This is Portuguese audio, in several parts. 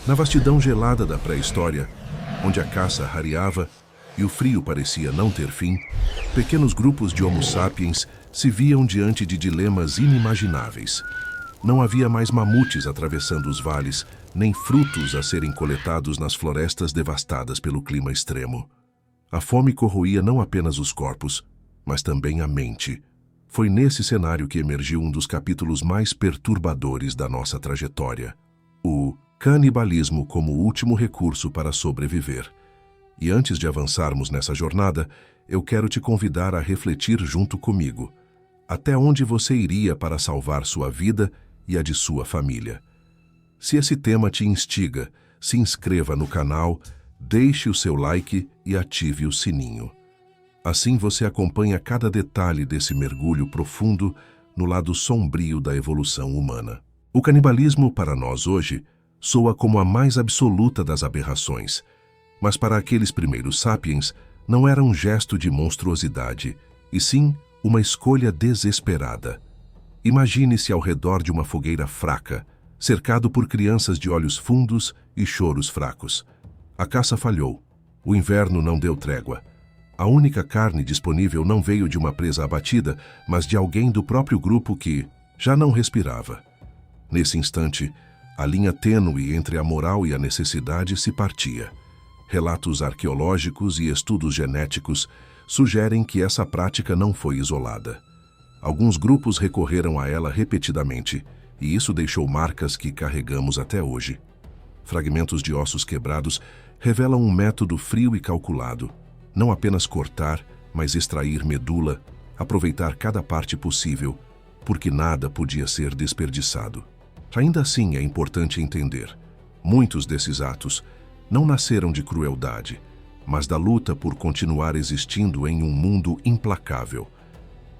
Na vastidão gelada da pré-história, onde a caça rareava e o frio parecia não ter fim, pequenos grupos de Homo sapiens se viam diante de dilemas inimagináveis. Não havia mais mamutes atravessando os vales, nem frutos a serem coletados nas florestas devastadas pelo clima extremo. A fome corroía não apenas os corpos, mas também a mente. Foi nesse cenário que emergiu um dos capítulos mais perturbadores da nossa trajetória: o canibalismo como último recurso para sobreviver. E antes de avançarmos nessa jornada, eu quero te convidar a refletir junto comigo. Até onde você iria para salvar sua vida e a de sua família? Se esse tema te instiga, se inscreva no canal, deixe o seu like e ative o sininho. Assim você acompanha cada detalhe desse mergulho profundo no lado sombrio da evolução humana. O canibalismo, para nós hoje, soa como a mais absoluta das aberrações, mas para aqueles primeiros sapiens não era um gesto de monstruosidade, e sim uma escolha desesperada. Imagine-se ao redor de uma fogueira fraca, cercado por crianças de olhos fundos e choros fracos. A caça falhou. O inverno não deu trégua. A única carne disponível não veio de uma presa abatida, mas de alguém do próprio grupo que já não respirava. Nesse instante, a linha tênue entre a moral e a necessidade se partia. Relatos arqueológicos e estudos genéticos sugerem que essa prática não foi isolada. Alguns grupos recorreram a ela repetidamente, e isso deixou marcas que carregamos até hoje. Fragmentos de ossos quebrados revelam um método frio e calculado: não apenas cortar, mas extrair medula, aproveitar cada parte possível, porque nada podia ser desperdiçado. Ainda assim, é importante entender: muitos desses atos não nasceram de crueldade, mas da luta por continuar existindo em um mundo implacável.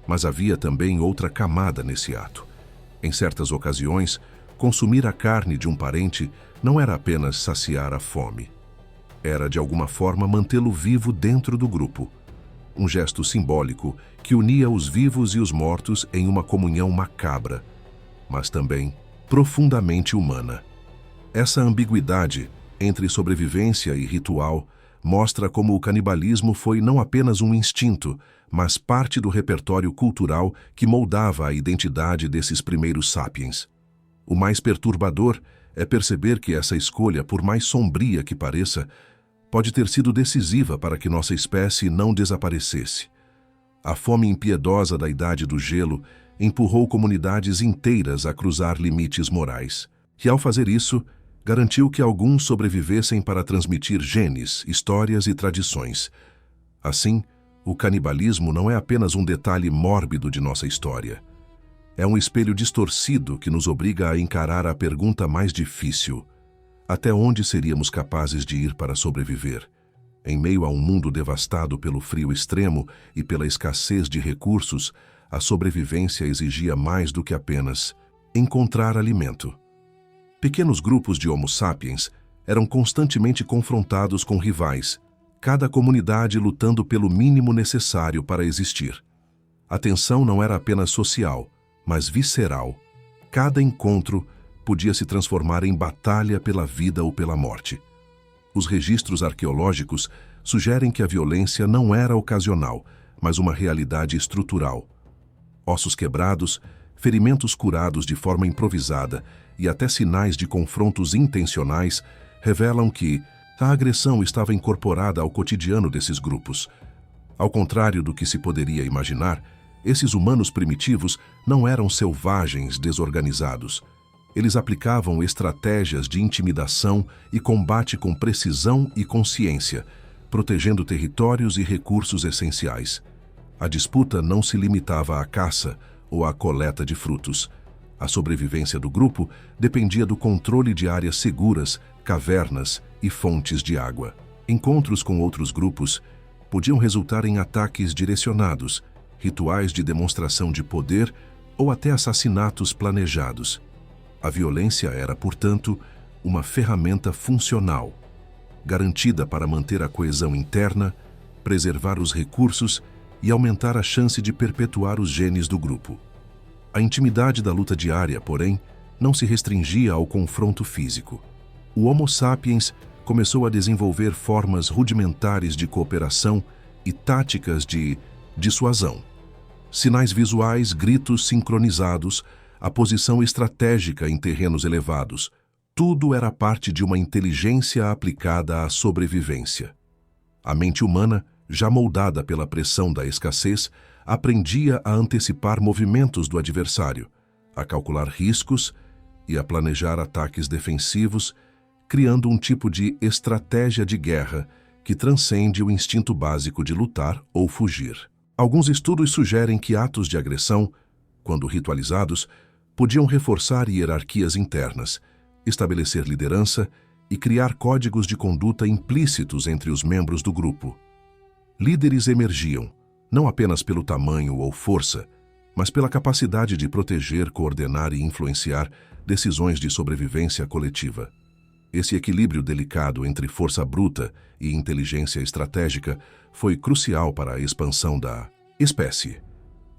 Mas havia também outra camada nesse ato. Em certas ocasiões, consumir a carne de um parente não era apenas saciar a fome. Era, de alguma forma, mantê-lo vivo dentro do grupo. Um gesto simbólico que unia os vivos e os mortos em uma comunhão macabra, mas também profundamente humana. Essa ambiguidade entre sobrevivência e ritual mostra como o canibalismo foi não apenas um instinto, mas parte do repertório cultural que moldava a identidade desses primeiros sapiens. O mais perturbador é perceber que essa escolha, por mais sombria que pareça, pode ter sido decisiva para que nossa espécie não desaparecesse. A fome impiedosa da Idade do Gelo empurrou comunidades inteiras a cruzar limites morais, e ao fazer isso, garantiu que alguns sobrevivessem para transmitir genes, histórias e tradições. Assim, o canibalismo não é apenas um detalhe mórbido de nossa história. É um espelho distorcido que nos obriga a encarar a pergunta mais difícil: até onde seríamos capazes de ir para sobreviver? Em meio a um mundo devastado pelo frio extremo e pela escassez de recursos, a sobrevivência exigia mais do que apenas encontrar alimento. Pequenos grupos de Homo sapiens eram constantemente confrontados com rivais, cada comunidade lutando pelo mínimo necessário para existir. A tensão não era apenas social, mas visceral. Cada encontro podia se transformar em batalha pela vida ou pela morte. Os registros arqueológicos sugerem que a violência não era ocasional, mas uma realidade estrutural. Ossos quebrados, ferimentos curados de forma improvisada e até sinais de confrontos intencionais revelam que a agressão estava incorporada ao cotidiano desses grupos. Ao contrário do que se poderia imaginar, esses humanos primitivos não eram selvagens desorganizados. Eles aplicavam estratégias de intimidação e combate com precisão e consciência, protegendo territórios e recursos essenciais. A disputa não se limitava à caça ou à coleta de frutos. A sobrevivência do grupo dependia do controle de áreas seguras, cavernas e fontes de água. Encontros com outros grupos podiam resultar em ataques direcionados, rituais de demonstração de poder ou até assassinatos planejados. A violência era, portanto, uma ferramenta funcional, garantida para manter a coesão interna, preservar os recursos e aumentar a chance de perpetuar os genes do grupo. A intimidade da luta diária, porém, não se restringia ao confronto físico. o Homo sapiens começou a desenvolver formas rudimentares de cooperação e táticas de dissuasão. Sinais visuais, gritos sincronizados, a posição estratégica em terrenos elevados, tudo era parte de uma inteligência aplicada à sobrevivência. A mente humana, já moldada pela pressão da escassez, aprendia a antecipar movimentos do adversário, a calcular riscos e a planejar ataques defensivos, criando um tipo de estratégia de guerra que transcende o instinto básico de lutar ou fugir. Alguns estudos sugerem que atos de agressão, quando ritualizados, podiam reforçar hierarquias internas, estabelecer liderança e criar códigos de conduta implícitos entre os membros do grupo. Líderes emergiam, não apenas pelo tamanho ou força, mas pela capacidade de proteger, coordenar e influenciar decisões de sobrevivência coletiva. Esse equilíbrio delicado entre força bruta e inteligência estratégica foi crucial para a expansão da espécie.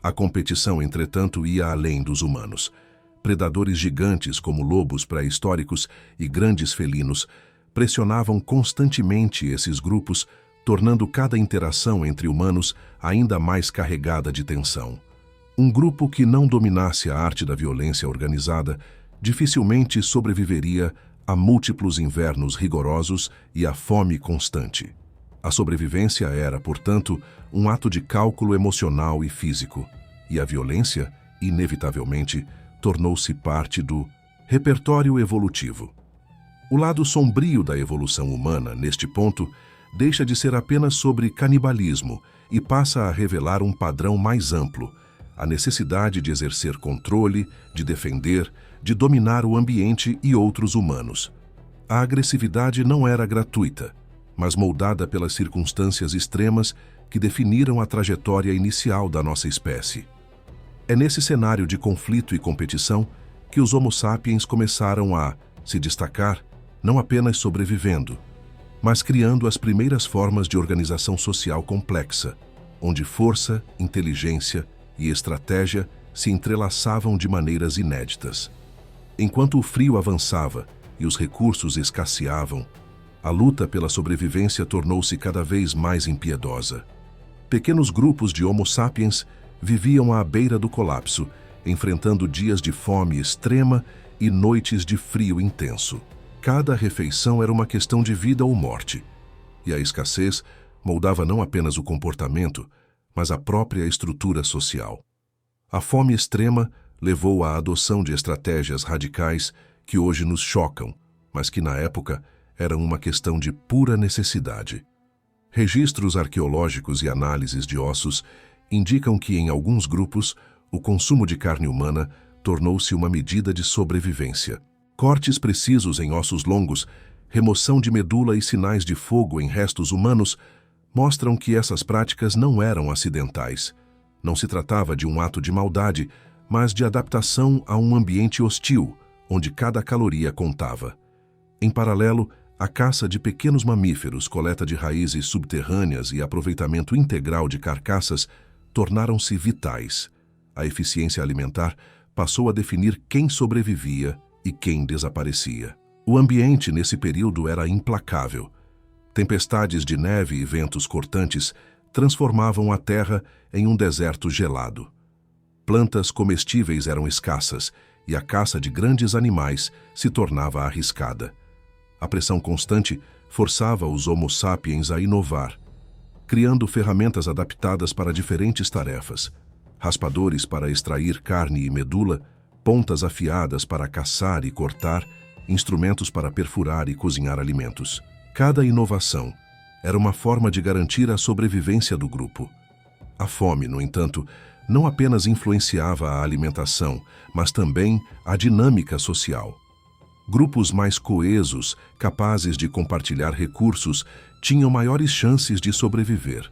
A competição, entretanto, ia além dos humanos. Predadores gigantes como lobos pré-históricos e grandes felinos pressionavam constantemente esses grupos, tornando cada interação entre humanos ainda mais carregada de tensão. Um grupo que não dominasse a arte da violência organizada dificilmente sobreviveria a múltiplos invernos rigorosos e à fome constante. A sobrevivência era, portanto, um ato de cálculo emocional e físico, e a violência, inevitavelmente, tornou-se parte do repertório evolutivo. O lado sombrio da evolução humana, neste ponto, deixa de ser apenas sobre canibalismo e passa a revelar um padrão mais amplo, a necessidade de exercer controle, de defender, de dominar o ambiente e outros humanos. A agressividade não era gratuita, mas moldada pelas circunstâncias extremas que definiram a trajetória inicial da nossa espécie. É nesse cenário de conflito e competição que os Homo sapiens começaram a se destacar, não apenas sobrevivendo, mas criando as primeiras formas de organização social complexa, onde força, inteligência e estratégia se entrelaçavam de maneiras inéditas. Enquanto o frio avançava e os recursos escasseavam, a luta pela sobrevivência tornou-se cada vez mais impiedosa. Pequenos grupos de Homo sapiens viviam à beira do colapso, enfrentando dias de fome extrema e noites de frio intenso. Cada refeição era uma questão de vida ou morte, e a escassez moldava não apenas o comportamento, mas a própria estrutura social. A fome extrema levou à adoção de estratégias radicais que hoje nos chocam, mas que na época eram uma questão de pura necessidade. Registros arqueológicos e análises de ossos indicam que em alguns grupos o consumo de carne humana tornou-se uma medida de sobrevivência. Cortes precisos em ossos longos, remoção de medula e sinais de fogo em restos humanos mostram que essas práticas não eram acidentais. Não se tratava de um ato de maldade, mas de adaptação a um ambiente hostil, onde cada caloria contava. Em paralelo, a caça de pequenos mamíferos, coleta de raízes subterrâneas e aproveitamento integral de carcaças tornaram-se vitais. A eficiência alimentar passou a definir quem sobrevivia e quem desaparecia. O ambiente nesse período era implacável. Tempestades de neve e ventos cortantes transformavam a terra em um deserto gelado. Plantas comestíveis eram escassas e a caça de grandes animais se tornava arriscada. A pressão constante forçava os Homo sapiens a inovar, criando ferramentas adaptadas para diferentes tarefas: raspadores para extrair carne e medula, pontas afiadas para caçar e cortar, instrumentos para perfurar e cozinhar alimentos. Cada inovação era uma forma de garantir a sobrevivência do grupo. A fome, no entanto, não apenas influenciava a alimentação, mas também a dinâmica social. Grupos mais coesos, capazes de compartilhar recursos, tinham maiores chances de sobreviver.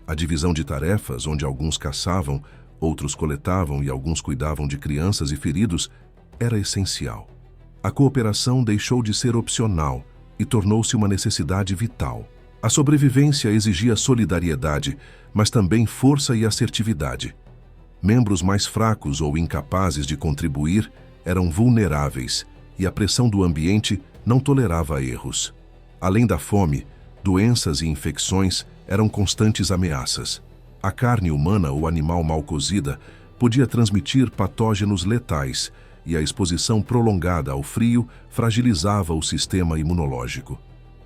A divisão de tarefas, onde alguns caçavam, outros coletavam e alguns cuidavam de crianças e feridos, era essencial. A cooperação deixou de ser opcional e tornou-se uma necessidade vital. A sobrevivência exigia solidariedade, mas também força e assertividade. Membros mais fracos ou incapazes de contribuir eram vulneráveis, e a pressão do ambiente não tolerava erros. Além da fome, doenças e infecções eram constantes ameaças. A carne humana ou animal mal cozida podia transmitir patógenos letais e a exposição prolongada ao frio fragilizava o sistema imunológico.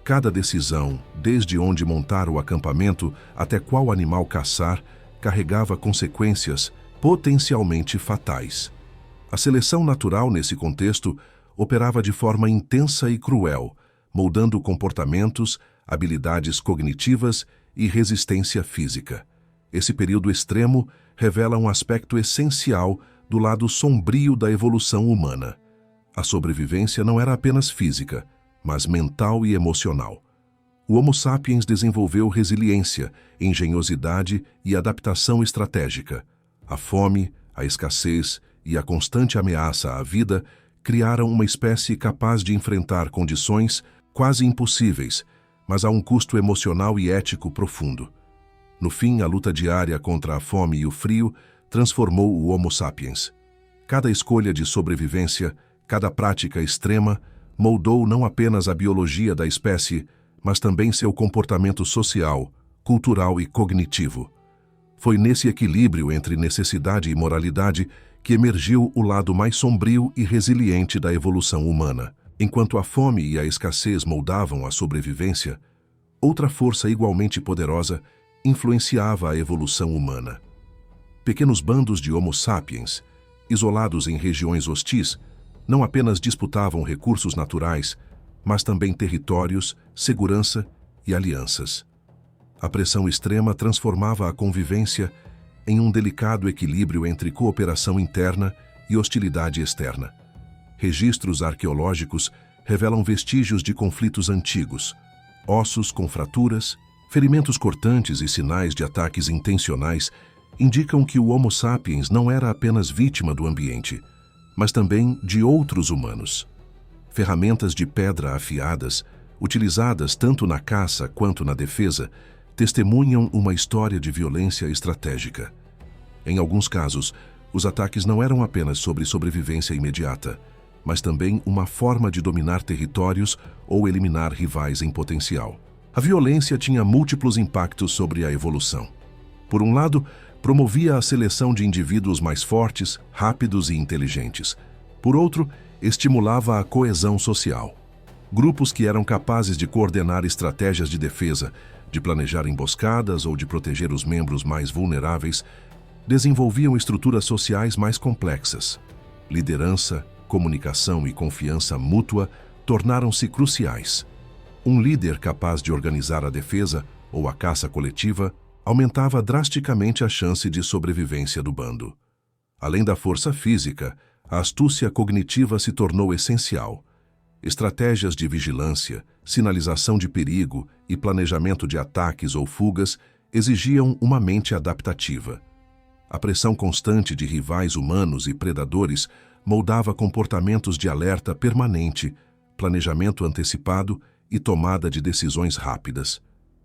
Cada decisão, desde onde montar o acampamento até qual animal caçar, carregava consequências potencialmente fatais. A seleção natural, nesse contexto, operava de forma intensa e cruel, moldando comportamentos, habilidades cognitivas e resistência física. Esse período extremo revela um aspecto essencial do lado sombrio da evolução humana. A sobrevivência não era apenas física, mas mental e emocional. O Homo sapiens desenvolveu resiliência, engenhosidade e adaptação estratégica. A fome, a escassez e a constante ameaça à vida criaram uma espécie capaz de enfrentar condições quase impossíveis, mas a um custo emocional e ético profundo. No fim, a luta diária contra a fome e o frio transformou o Homo sapiens. Cada escolha de sobrevivência, cada prática extrema, moldou não apenas a biologia da espécie, mas também seu comportamento social, cultural e cognitivo. Foi nesse equilíbrio entre necessidade e moralidade que emergiu o lado mais sombrio e resiliente da evolução humana. Enquanto a fome e a escassez moldavam a sobrevivência, outra força igualmente poderosa influenciava a evolução humana. Pequenos bandos de Homo sapiens, isolados em regiões hostis, não apenas disputavam recursos naturais, mas também territórios, segurança e alianças. A pressão extrema transformava a convivência em um delicado equilíbrio entre cooperação interna e hostilidade externa. Registros arqueológicos revelam vestígios de conflitos antigos, ossos com fraturas, ferimentos cortantes e sinais de ataques intencionais indicam que o Homo sapiens não era apenas vítima do ambiente, mas também de outros humanos. Ferramentas de pedra afiadas, utilizadas tanto na caça quanto na defesa, testemunham uma história de violência estratégica. Em alguns casos, os ataques não eram apenas sobre sobrevivência imediata, mas também uma forma de dominar territórios ou eliminar rivais em potencial. A violência tinha múltiplos impactos sobre a evolução. Por um lado, promovia a seleção de indivíduos mais fortes, rápidos e inteligentes. Por outro, estimulava a coesão social. Grupos que eram capazes de coordenar estratégias de defesa, de planejar emboscadas ou de proteger os membros mais vulneráveis, desenvolviam estruturas sociais mais complexas. Liderança, comunicação e confiança mútua tornaram-se cruciais. Um líder capaz de organizar a defesa ou a caça coletiva aumentava drasticamente a chance de sobrevivência do bando. Além da força física, a astúcia cognitiva se tornou essencial. Estratégias de vigilância, sinalização de perigo e planejamento de ataques ou fugas exigiam uma mente adaptativa. A pressão constante de rivais humanos e predadores moldava comportamentos de alerta permanente, planejamento antecipado e tomada de decisões rápidas.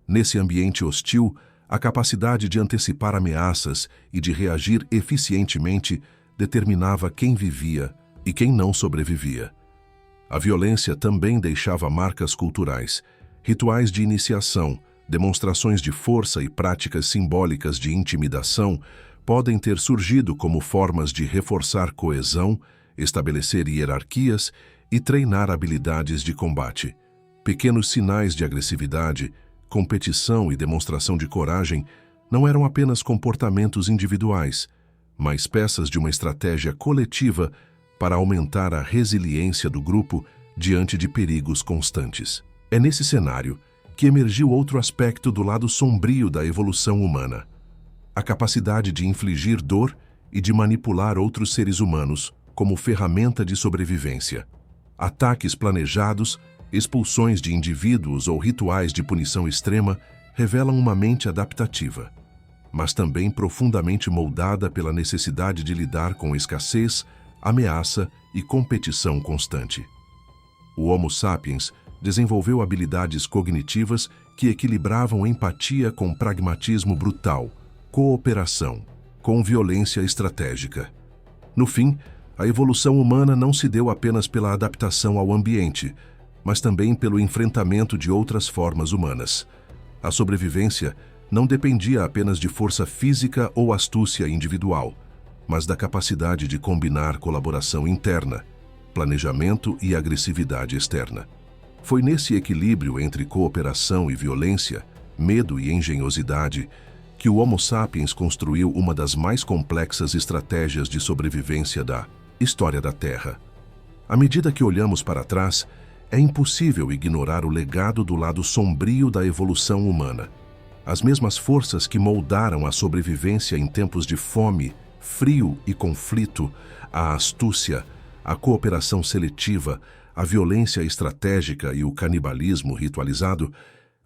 Nesse ambiente hostil, a capacidade de antecipar ameaças e de reagir eficientemente determinava quem vivia e quem não sobrevivia. A violência também deixava marcas culturais, rituais de iniciação, demonstrações de força e práticas simbólicas de intimidação podem ter surgido como formas de reforçar coesão, estabelecer hierarquias e treinar habilidades de combate. Pequenos sinais de agressividade, competição e demonstração de coragem não eram apenas comportamentos individuais, mas peças de uma estratégia coletiva para aumentar a resiliência do grupo diante de perigos constantes. É nesse cenário que emergiu outro aspecto do lado sombrio da evolução humana: a capacidade de infligir dor e de manipular outros seres humanos como ferramenta de sobrevivência. Ataques planejados, expulsões de indivíduos ou rituais de punição extrema revelam uma mente adaptativa, mas também profundamente moldada pela necessidade de lidar com escassez, ameaça e competição constante. O Homo sapiens desenvolveu habilidades cognitivas que equilibravam empatia com pragmatismo brutal, cooperação, com violência estratégica. No fim, a evolução humana não se deu apenas pela adaptação ao ambiente, mas também pelo enfrentamento de outras formas humanas. A sobrevivência não dependia apenas de força física ou astúcia individual, mas da capacidade de combinar colaboração interna, planejamento e agressividade externa. Foi nesse equilíbrio entre cooperação e violência, medo e engenhosidade, que o Homo sapiens construiu uma das mais complexas estratégias de sobrevivência da história da Terra. À medida que olhamos para trás, é impossível ignorar o legado do lado sombrio da evolução humana. As mesmas forças que moldaram a sobrevivência em tempos de fome, frio e conflito, a astúcia, a cooperação seletiva, a violência estratégica e o canibalismo ritualizado,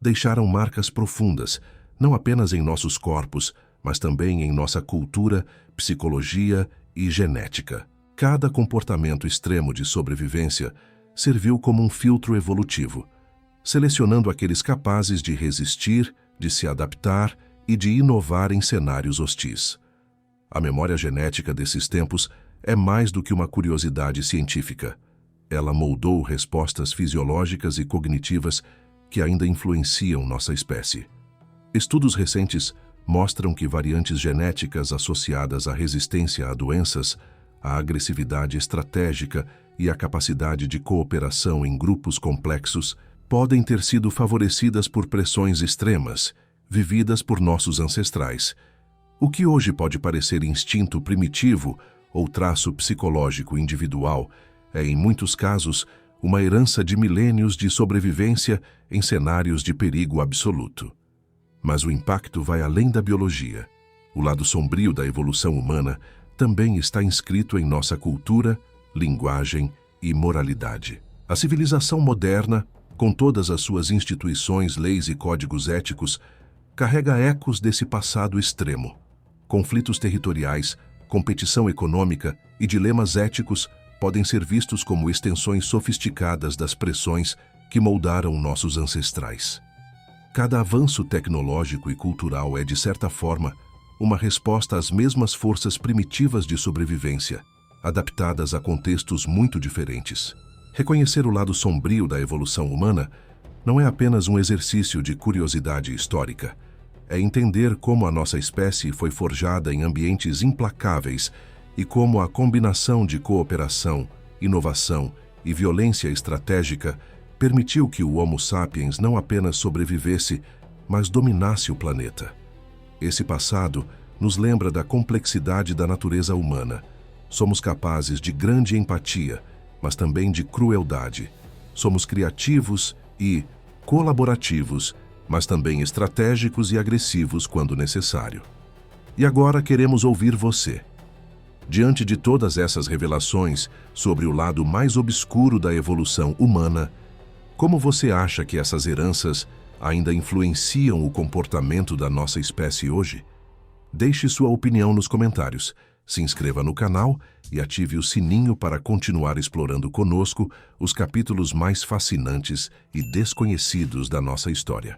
deixaram marcas profundas, não apenas em nossos corpos, mas também em nossa cultura, psicologia e genética. Cada comportamento extremo de sobrevivência serviu como um filtro evolutivo, selecionando aqueles capazes de resistir, de se adaptar e de inovar em cenários hostis. A memória genética desses tempos é mais do que uma curiosidade científica. Ela moldou respostas fisiológicas e cognitivas que ainda influenciam nossa espécie. Estudos recentes mostram que variantes genéticas associadas à resistência a doenças, à agressividade estratégica e à capacidade de cooperação em grupos complexos podem ter sido favorecidas por pressões extremas, vividas por nossos ancestrais. O que hoje pode parecer instinto primitivo ou traço psicológico individual é, em muitos casos, uma herança de milênios de sobrevivência em cenários de perigo absoluto. Mas o impacto vai além da biologia. O lado sombrio da evolução humana também está inscrito em nossa cultura, linguagem e moralidade. A civilização moderna, com todas as suas instituições, leis e códigos éticos, carrega ecos desse passado extremo. Conflitos territoriais, competição econômica e dilemas éticos podem ser vistos como extensões sofisticadas das pressões que moldaram nossos ancestrais. Cada avanço tecnológico e cultural é, de certa forma, uma resposta às mesmas forças primitivas de sobrevivência, adaptadas a contextos muito diferentes. Reconhecer o lado sombrio da evolução humana não é apenas um exercício de curiosidade histórica, é entender como a nossa espécie foi forjada em ambientes implacáveis e como a combinação de cooperação, inovação e violência estratégica permitiu que o Homo sapiens não apenas sobrevivesse, mas dominasse o planeta. Esse passado nos lembra da complexidade da natureza humana. Somos capazes de grande empatia, mas também de crueldade. Somos criativos e colaborativos, mas também estratégicos e agressivos quando necessário. E agora queremos ouvir você. Diante de todas essas revelações sobre o lado mais obscuro da evolução humana, como você acha que essas heranças ainda influenciam o comportamento da nossa espécie hoje? Deixe sua opinião nos comentários, se inscreva no canal e ative o sininho para continuar explorando conosco os capítulos mais fascinantes e desconhecidos da nossa história.